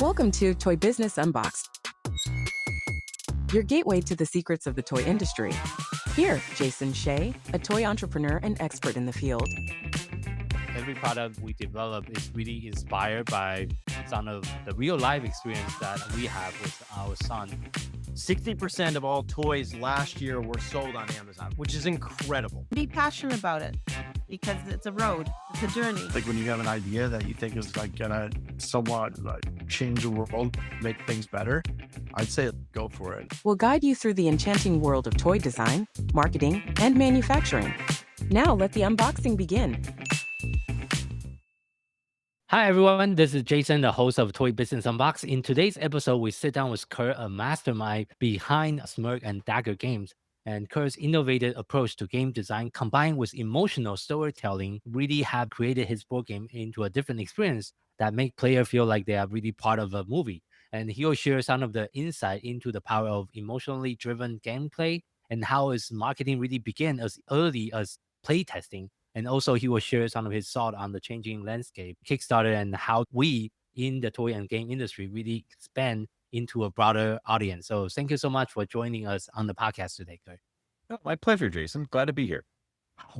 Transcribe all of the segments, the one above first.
Welcome to Toy Business Unboxed, your gateway to the secrets of the toy industry. Here, Jason Shea, a toy entrepreneur and expert in the field. Every product we develop is really inspired by some of the real life experience that we have with our son. 60% of all toys last year were sold on Amazon, which is incredible. Be passionate about it because it's a road, it's a journey. Like when you have an idea that you think is like gonna somewhat like change the world, make things better, I'd say go for it. We'll guide you through the enchanting world of toy design, marketing, and manufacturing. Now let the unboxing begin. Hi everyone, this is Jason, the host of Toy Business Unboxed. In today's episode, we sit down with Curt, a mastermind behind Smirk and Dagger Games. And Curt's innovative approach to game design combined with emotional storytelling really have created his board game into a different experience that make players feel like they are really part of a movie. And he'll share some of the insight into the power of emotionally driven gameplay and how his marketing really began as early as playtesting. And also he will share some of his thought on the changing landscape, Kickstarter, and how we in the toy and game industry really expand into a broader audience. So thank you so much for joining us on the podcast today, Curt. Oh, my pleasure, Jason. Glad to be here.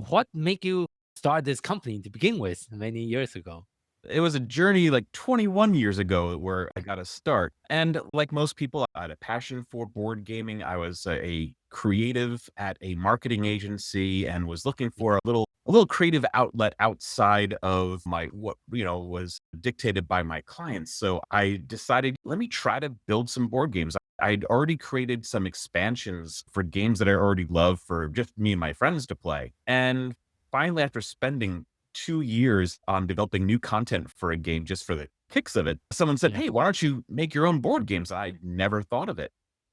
What made you start this company to begin with many years ago? It was a journey like 21 years ago where I got a start. And like most people, I had a passion for board gaming. I was a creative at a marketing agency and was looking for a little creative outlet outside of what was dictated by my clients. So I decided, let me try to build some board games. I'd already created some expansions for games that I already love for just me and my friends to play. And finally, after spending 2 years on developing new content for a game just for the kicks of it, someone said, hey, why don't you make your own board games? I never thought of it.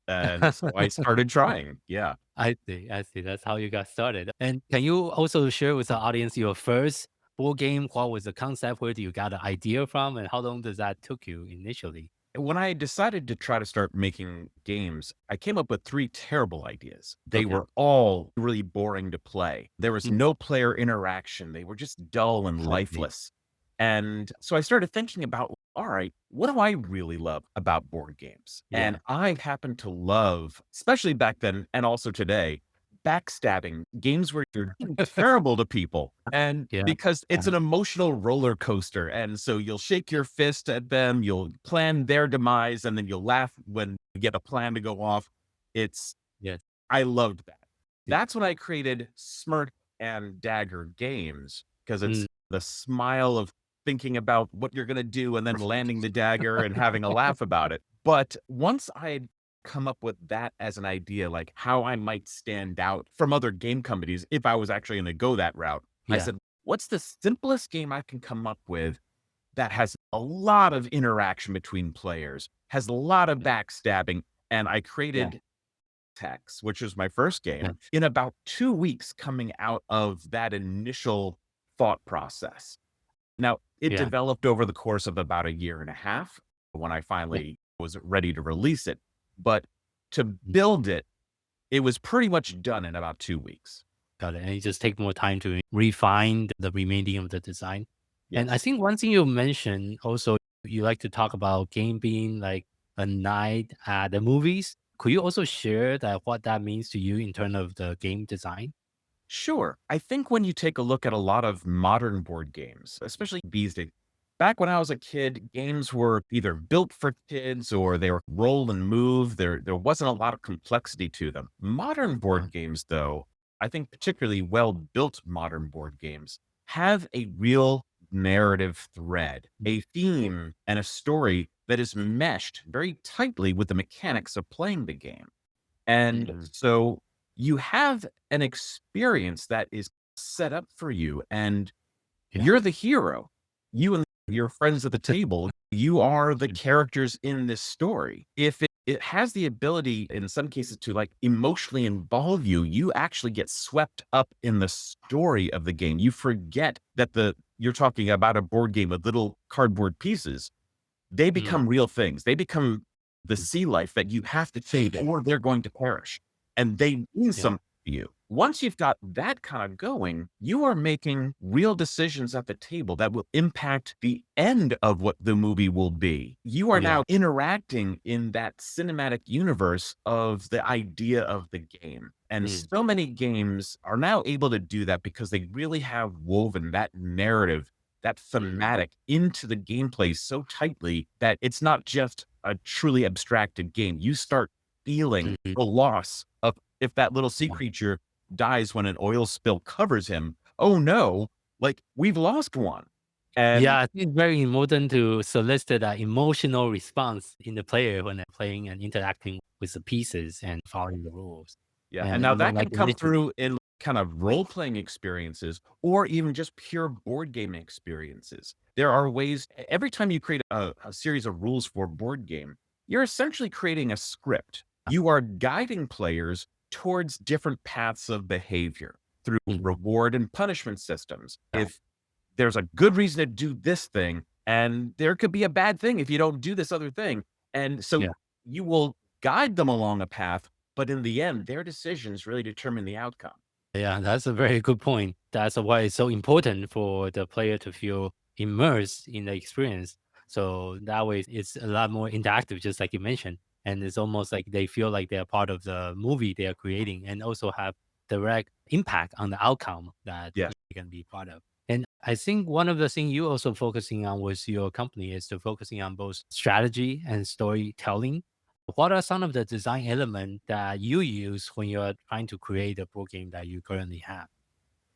And so I started trying. Yeah. I see. That's how you got started. And can you also share with the audience your first board game? What was the concept? Where do you got the idea from? And how long does that took you initially? When I decided to try to start making games, I came up with 3 terrible ideas. They were all really boring to play. There was no player interaction. They were just dull and lifeless. And so I started thinking about, all right, what do I really love about board games? And I happen to love, especially back then and also today, backstabbing, games where you're terrible to people. And because it's an emotional roller coaster. And so you'll shake your fist at them, you'll plan their demise, and then you'll laugh when you get a plan to go off. I loved that. That's when I created Smirk and Dagger Games, because it's the smile of thinking about what you're going to do and then landing the dagger and having a laugh about it. But once I had come up with that as an idea, like how I might stand out from other game companies if I was actually going to go that route, I said, what's the simplest game I can come up with that has a lot of interaction between players, has a lot of backstabbing? And I created Tex, which was my first game, in about 2 weeks coming out of that initial thought process. Now, it developed over the course of about 1.5 years when I finally was ready to release it. But to build it, it was pretty much done in about 2 weeks. Got it. And you just take more time to refine the remaining of the design. And I think one thing you mentioned also, you like to talk about game being like a night at the movies. Could you also share that what that means to you in terms of the game design? Sure. I think when you take a look at a lot of modern board games, especially these days, back when I was a kid, games were either built for kids or they were roll and move. There wasn't a lot of complexity to them. Modern board games, though, I think particularly well-built modern board games have a real narrative thread, a theme and a story that is meshed very tightly with the mechanics of playing the game. And so you have an experience that is set up for you and you're the hero. You and your friends at the table, you are the characters in this story. If it has the ability in some cases to like emotionally involve you, you actually get swept up in the story of the game. You forget that you're talking about a board game with little cardboard pieces. They become real things. They become the sea life that you have to save or they're going to perish. And they mean something you. Once you've got that kind of going, you are making real decisions at the table that will impact the end of what the movie will be. You are now interacting in that cinematic universe of the idea of the game. And so many games are now able to do that because they really have woven that narrative, that thematic into the gameplay so tightly that it's not just a truly abstracted game. You start feeling the loss of if that little sea creature dies when an oil spill covers him. Oh no, like we've lost one. And Yeah, I think it's very important to solicit an emotional response in the player when they're playing and interacting with the pieces and following the rules. yeah, And and now that like can you come mentioned, through in kind of role-playing experiences or even just pure board game experiences. There are ways, every time you create a series of rules for a board game, you're essentially creating a script. You are guiding players towards different paths of behavior through reward and punishment systems. If there's a good reason to do this thing, and there could be a bad thing if you don't do this other thing. And so Yeah. you will guide them along a path, but in the end, their decisions really determine the outcome. Yeah, that's a very good point. That's why it's so important for the player to feel immersed in the experience. So that way it's a lot more interactive, just like you mentioned. And it's almost like they feel like they're part of the movie they are creating and also have direct impact on the outcome that Yes. they can be part of. And I think one of the things you also focusing on with your company is to focusing on both strategy and storytelling. What are some of the design elements that you use when you're trying to create a board game that you currently have?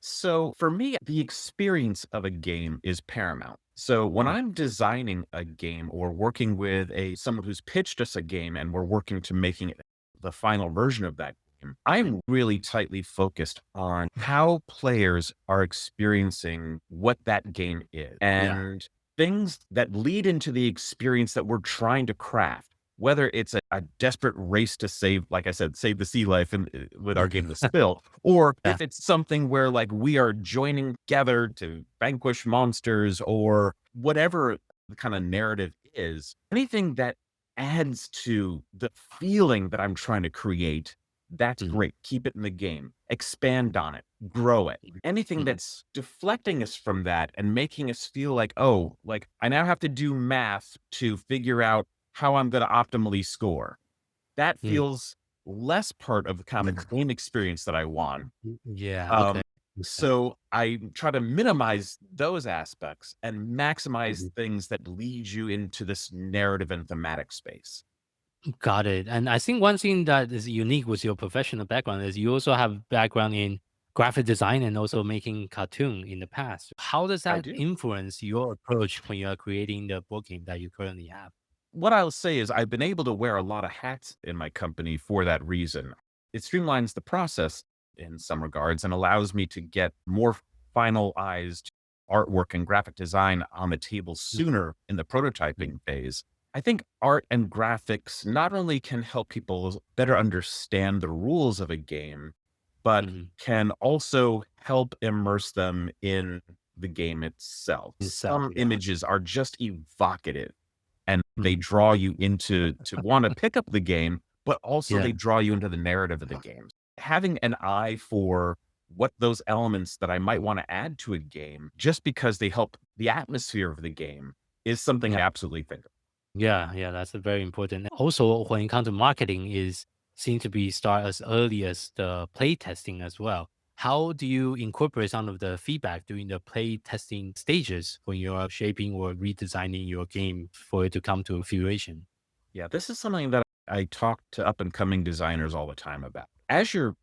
So for me, the experience of a game is paramount. So when I'm designing a game or working with someone who's pitched us a game and we're working to making it the final version of that game, I'm really tightly focused on how players are experiencing what that game is and things that lead into the experience that we're trying to craft. Whether it's a desperate race to save, like I said, save the sea life with our game, The Spill, or Yeah. if it's something where like we are joining together to vanquish monsters or whatever the kind of narrative is, anything that adds to the feeling that I'm trying to create, that's great. Keep it in the game, expand on it, grow it. Anything that's deflecting us from that and making us feel like, oh, like I now have to do math to figure out how I'm going to optimally score. That feels less part of the kind of game experience that I want. Yeah. Okay. So I try to minimize those aspects and maximize things that lead you into this narrative and thematic space. Got it. And I think one thing that is unique with your professional background is you also have background in graphic design and also making cartoon in the past. How does I that do. influence your approach when you are creating the board game that you currently have? What I'll say is I've been able to wear a lot of hats in my company for that reason. It streamlines the process in some regards and allows me to get more finalized artwork and graphic design on the table sooner in the prototyping phase. I think art and graphics not only can help people better understand the rules of a game, but can also help immerse them in the game itself. Itself, Some yeah. images are just evocative and they draw you into to want to pick up the game, but also Yeah. they draw you into the narrative of the game. Having an eye for what those elements that I might want to add to a game just because they help the atmosphere of the game is something I absolutely think of. Yeah, that's a very important. Also, when it comes to marketing, is seems to be start as early as the play testing as well. How do you incorporate some of the feedback during the play testing stages when you are shaping or redesigning your game for it to come to fruition? Yeah, this is something that I talk to up and coming designers all the time about. As you're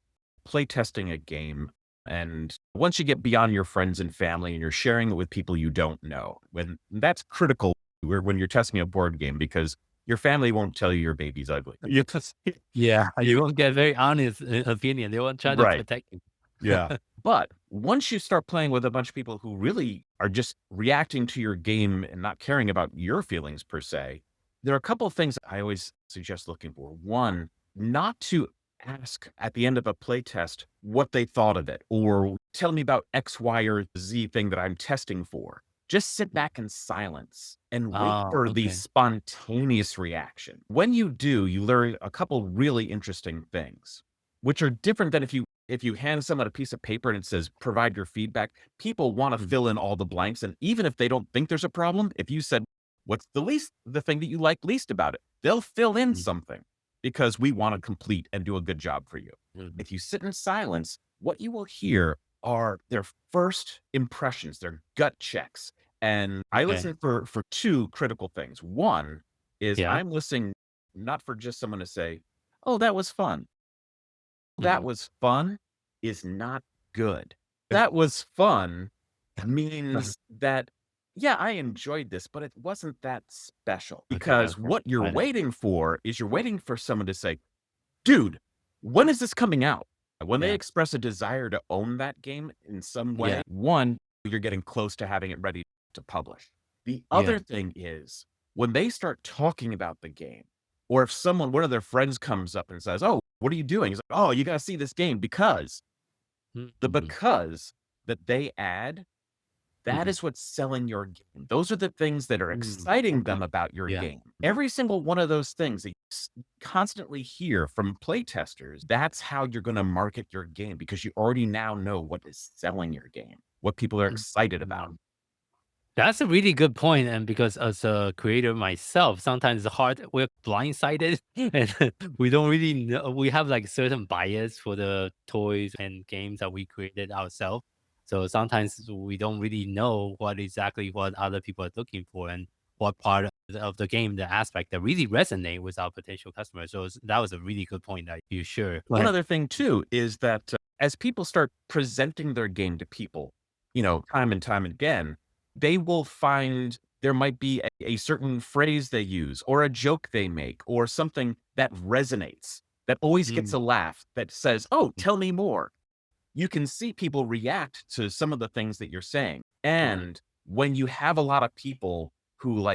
playtesting a game, and once you get beyond your friends and family and you're sharing it with people you don't know, when that's critical when you're testing a board game because your family won't tell you your baby's ugly. You just, Yeah, you won't get very honest opinion. They won't try to right. protect you. Yeah. But once you start playing with a bunch of people who really are just reacting to your game and not caring about your feelings per se, there are a couple of things I always suggest looking for. One, not to ask at the end of a play test what they thought of it or tell me about X, Y, or Z thing that I'm testing for. Just sit back in silence and wait Oh, for the okay. spontaneous reaction. When you do, you learn a couple really interesting things, which are different than if you if you hand someone a piece of paper and it says, provide your feedback, people want to fill in all the blanks. And even if they don't think there's a problem, if you said, what's the thing that you like least about it, they'll fill in something because we want to complete and do a good job for you. If you sit in silence, what you will hear are their first impressions, their gut checks. And I listen for two critical things. One is I'm listening not for just someone to say, oh, that was fun. That was fun is not good. That was fun means that, yeah, I enjoyed this, but it wasn't that special. Because what you're waiting for is you're waiting for someone to say, dude, when is this coming out? When they express a desire to own that game in some way, one, you're getting close to having it ready to publish. The other thing is when they start talking about the game, or if one of their friends comes up and says, oh, what are you doing? He's like, oh, you got to see this game because the because that they add, that is what's selling your game. Those are the things that are exciting them about your game. Every single one of those things that you constantly hear from playtesters, that's how you're going to market your game because you already now know what is selling your game, what people are excited about. That's a really good point. And because as a creator myself, sometimes it's hard. We're blindsided and we don't really know. We have like certain bias for the toys and games that we created ourselves. So sometimes we don't really know what other people are looking for and what part of the game, the aspect that really resonate with our potential customers. So that was a really good point that you sure. One other thing too is that as people start presenting their game to people, time and time again, they will find there might be a certain phrase they use or a joke they make or something that resonates, that always gets a laugh, that says, oh, tell me more. You can see people react to some of the things that you're saying. And when you have a lot of people who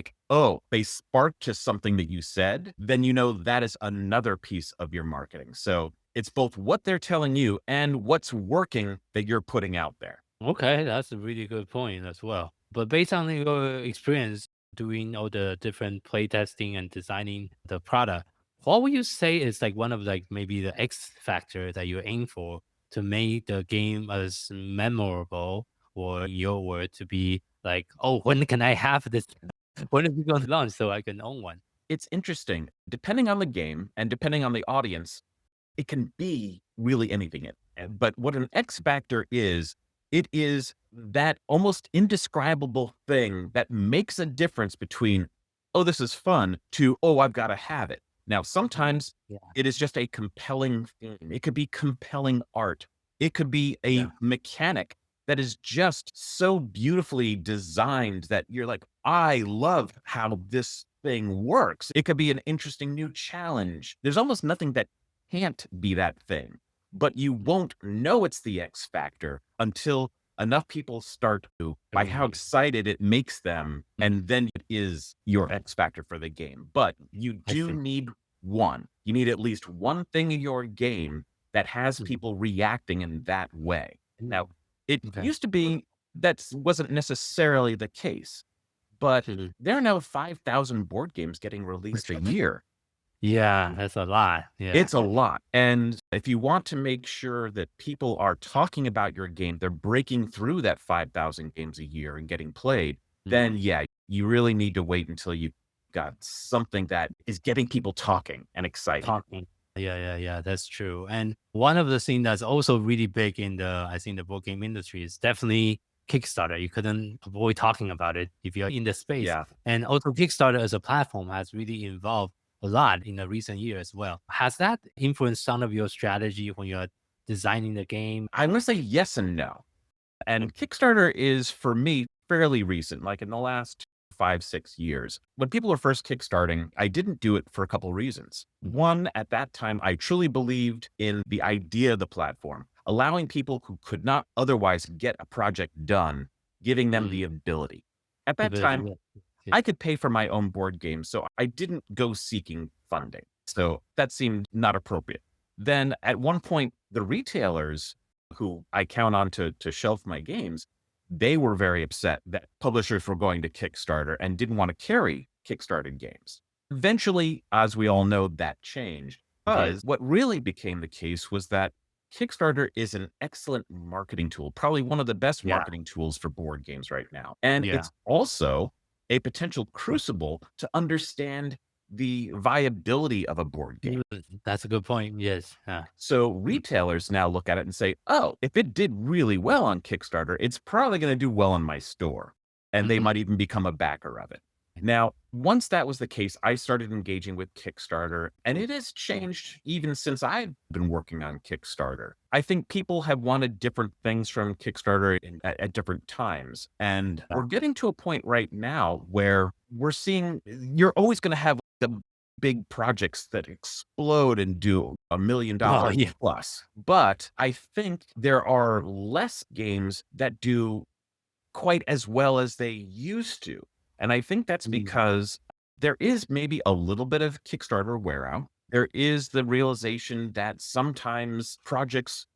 they spark to something that you said, then that is another piece of your marketing. So it's both what they're telling you and what's working that you're putting out there. Okay, that's a really good point as well. But based on your experience doing all the different playtesting and designing the product, what would you say is like one of maybe the X factor that you aim for to make the game as memorable, or in your word to be like, oh, when can I have this? When is it going to launch so I can own one? It's interesting. Depending on the game and depending on the audience, it can be really anything. But what an X factor is, it is that almost indescribable thing that makes a difference between, oh, this is fun, to, oh, I've got to have it. Now, sometimes it is just a compelling thing. It could be compelling art. It could be a mechanic that is just so beautifully designed that you're like, I love how this thing works. It could be an interesting new challenge. There's almost nothing that can't be that thing, but you won't know it's the X factor until enough people start to, by how excited it makes them, and then it is your X factor for the game. But you do need one. You need at least one thing in your game that has people reacting in that way. Now, it used to be that wasn't necessarily the case, but there are now 5,000 board games getting released a year. Yeah, that's a lot. Yeah. It's a lot. And if you want to make sure that people are talking about your game, they're breaking through that 5,000 games a year and getting played, then you really need to wait until you've got something that is getting people talking and excited. Yeah, that's true. And one of the things that's also really big in the board game industry is definitely Kickstarter. You couldn't avoid talking about it if you're in the space. Yeah. And also Kickstarter as a platform has really involved a lot in the recent year as well. Has that influenced some of your strategy when you're designing the game? I'm going to say yes and no. And Kickstarter is, for me, fairly recent, like in the last 5-6 years. When people were first kickstarting, I didn't do it for a couple of reasons. One, at that time, I truly believed in the idea of the platform, allowing people who could not otherwise get a project done, giving them the ability. At that time, I could pay for my own board games, so I didn't go seeking funding. So that seemed not appropriate. Then at one point, the retailers who I count on to shelf my games, they were very upset that publishers were going to Kickstarter and didn't want to carry Kickstarted games. Eventually, as we all know, that changed. Because what really became the case was that Kickstarter is an excellent marketing tool, probably one of the best Yeah. marketing tools for board games right now. And Yeah. it's also a potential crucible to understand the viability of a board game. That's a good point. Yes. So retailers now look at it and say, oh, if it did really well on Kickstarter, it's probably going to do well in my store. And they Mhm. might even become a backer of it. Now, once that was the case, I started engaging with Kickstarter, and it has changed even since I've been working on Kickstarter. I think people have wanted different things from Kickstarter at different times. And we're getting to a point right now where we're seeing you're always going to have the big projects that explode and do $1 million yeah. plus. But I think there are less games that do quite as well as they used to. And I think that's because there is maybe a little bit of Kickstarter wear out. There is the realization that sometimes projects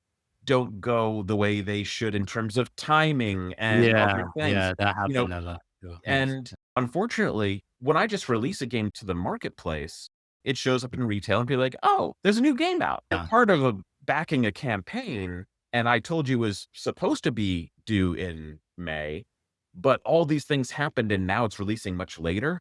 don't go the way they should in terms of timing and other things. Yeah, that You know, happened a lot too. Yes. and unfortunately, when I just release a game to the marketplace, it shows up in retail and be like, oh, there's a new game out. Yeah. Part of backing a campaign, and I told you was supposed to be due in May, but all these things happened and now it's releasing much later.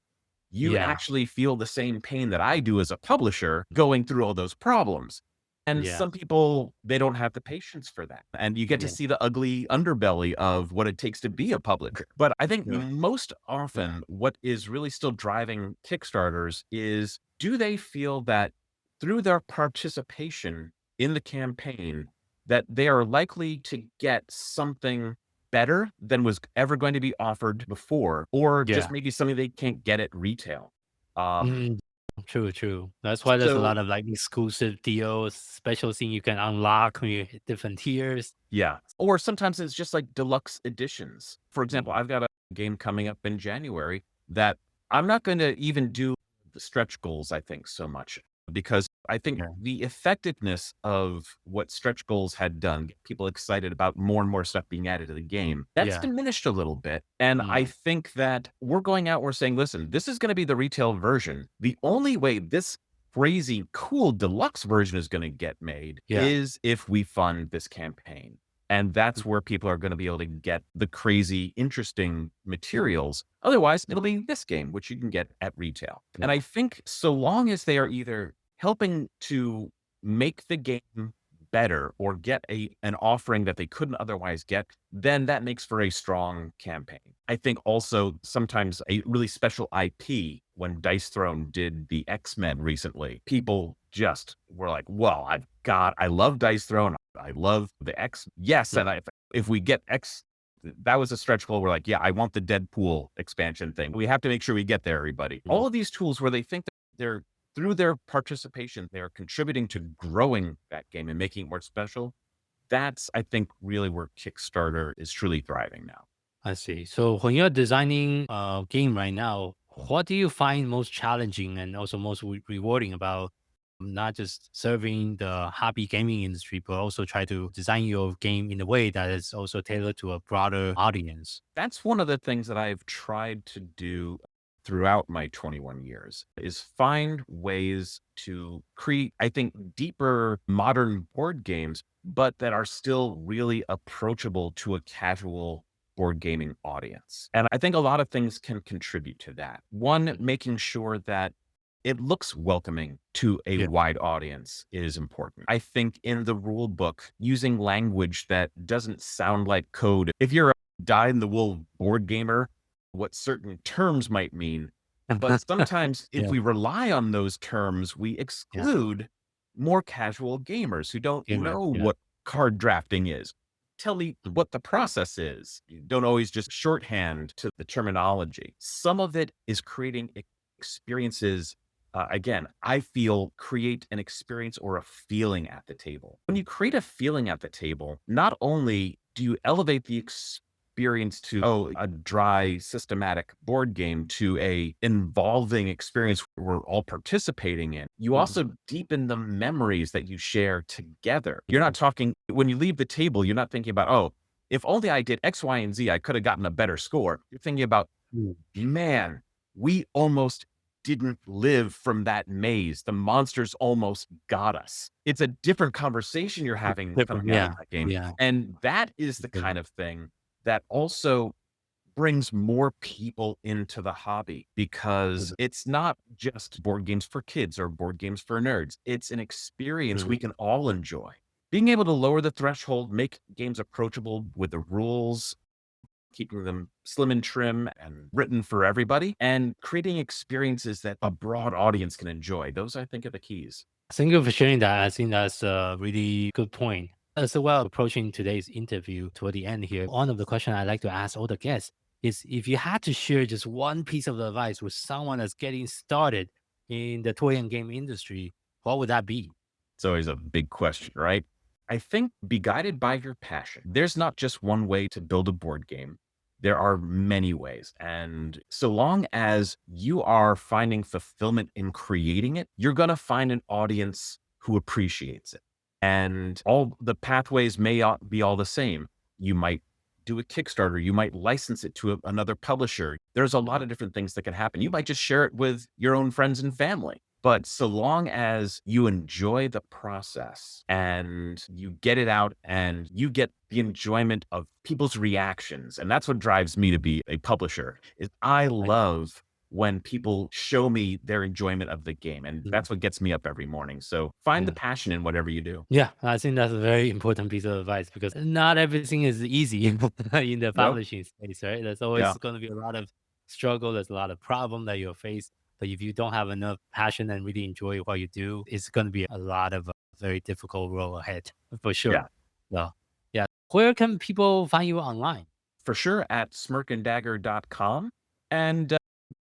You Yeah. actually feel the same pain that I do as a publisher going through all those problems. And Yeah. some people, they don't have the patience for that. And you get to Yeah. see the ugly underbelly of what it takes to be a publisher. But I think Yeah. most often what is really still driving Kickstarters is, do they feel that through their participation in the campaign, that they are likely to get something better than was ever going to be offered before, or just Yeah. maybe something they can't get at retail. Mm, true. That's why there's a So lot of like exclusive deals, special thing you can unlock when you hit different tiers. yeah. Or sometimes it's just like deluxe editions. For example, I've got a game coming up in January that I'm not going to even do the stretch goals, I think, so much, because I think Yeah. the effectiveness of what stretch goals had done, get people excited about more and more stuff being added to the game, that's Yeah. diminished a little bit. And I think that we're going out, we're saying, listen, this is going to be the retail version. The only way this crazy, cool deluxe version is going to get made Yeah. is if we fund this campaign. And that's where people are going to be able to get the crazy, interesting materials. Otherwise, it'll be this game, which you can get at retail. And I think so long as they are either helping to make the game better or get an offering that they couldn't otherwise get, then that makes for a strong campaign. I think also sometimes a really special IP, when Dice Throne did the X-Men recently, people just were like, well, I love Dice Throne. I love the X. Yes. And if we get X, that was a stretch goal. We're like, yeah, I want the Deadpool expansion thing. We have to make sure we get there, everybody. All of these tools where they think that they're, through their participation, they're contributing to growing that game and making it more special. That's, I think, really where Kickstarter is truly thriving now. I see. So when you're designing a game right now, what do you find most challenging and also most rewarding about not just serving the hobby gaming industry, but also try to design your game in a way that is also tailored to a broader audience? That's one of the things that I've tried to do throughout my 21 years is find ways to create, I think, deeper modern board games, but that are still really approachable to a casual board gaming audience. And I think a lot of things can contribute to that. One, making sure that it looks welcoming to a wide audience is important. I think in the rule book, using language that doesn't sound like code. If you're a dyed-in-the-wool board gamer, what certain terms might mean, but sometimes if we rely on those terms, we exclude more casual gamers who don't know what card drafting is. Tell me what the process is. You don't always just shorthand to the terminology. Some of it is creating experiences. Again, I feel create an experience or a feeling at the table. When you create a feeling at the table, not only do you elevate the experience to a dry, systematic board game to a involving experience we're all participating in, you also deepen the memories that you share together. You're not talking, when you leave the table, you're not thinking about, oh, if only I did X, Y, and Z, I could have gotten a better score. You're thinking about, man, we almost didn't live from that maze. The monsters almost got us. It's a different conversation you're having coming out of that game. Yeah. And that is the kind of thing that also brings more people into the hobby, because it's not just board games for kids or board games for nerds. It's an experience we can all enjoy. Being able to lower the threshold, make games approachable with the rules, keeping them slim and trim and written for everybody, and creating experiences that a broad audience can enjoy. Those, I think, are the keys. Thank you for sharing that. I think that's a really good point. As well, approaching today's interview toward the end here, one of the questions I like to ask all the guests is, if you had to share just one piece of advice with someone that's getting started in the toy and game industry, what would that be? It's always a big question, right? I think be guided by your passion. There's not just one way to build a board game. There are many ways. And so long as you are finding fulfillment in creating it, you're going to find an audience who appreciates it. And all the pathways may not be all the same. You might do a Kickstarter. You might license it to another publisher. There's a lot of different things that can happen. You might just share it with your own friends and family. But so long as you enjoy the process and you get it out and you get the enjoyment of people's reactions, and that's what drives me to be a publisher, is I love when people show me their enjoyment of the game. And that's what gets me up every morning. So find the passion in whatever you do. Yeah, I think that's a very important piece of advice, because not everything is easy in the publishing space, right? There's always going to be a lot of struggle. There's a lot of problem that you'll face. But if you don't have enough passion and really enjoy what you do, it's going to be a lot of very difficult road ahead, for sure. So, where can people find you online? For sure, at smirkdagger.com. And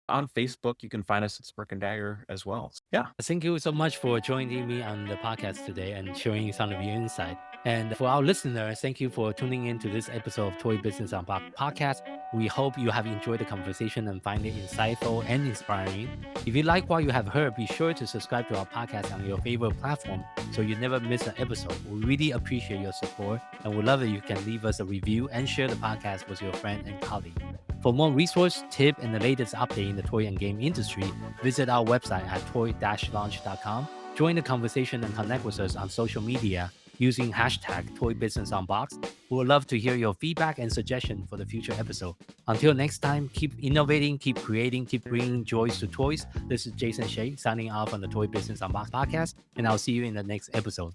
on Facebook, you can find us at Smirk and Dagger as well. Yeah. Thank you so much for joining me on the podcast today and sharing some of your insight. And for our listeners, thank you for tuning in to this episode of Toy Business Unboxed podcast. We hope you have enjoyed the conversation and find it insightful and inspiring. If you like what you have heard, be sure to subscribe to our podcast on your favorite platform so you never miss an episode. We really appreciate your support, and we love it if you can leave us a review and share the podcast with your friend and colleague. For more resource, tip, and the latest update in the toy and game industry, visit our website at toy-launch.com. Join the conversation and connect with us on social media using hashtag #ToyBusinessUnboxed. We would love to hear your feedback and suggestion for the future episode. Until next time, keep innovating, keep creating, keep bringing joys to toys. This is Jason Shea signing off on the Toy Business Unboxed podcast, and I'll see you in the next episode.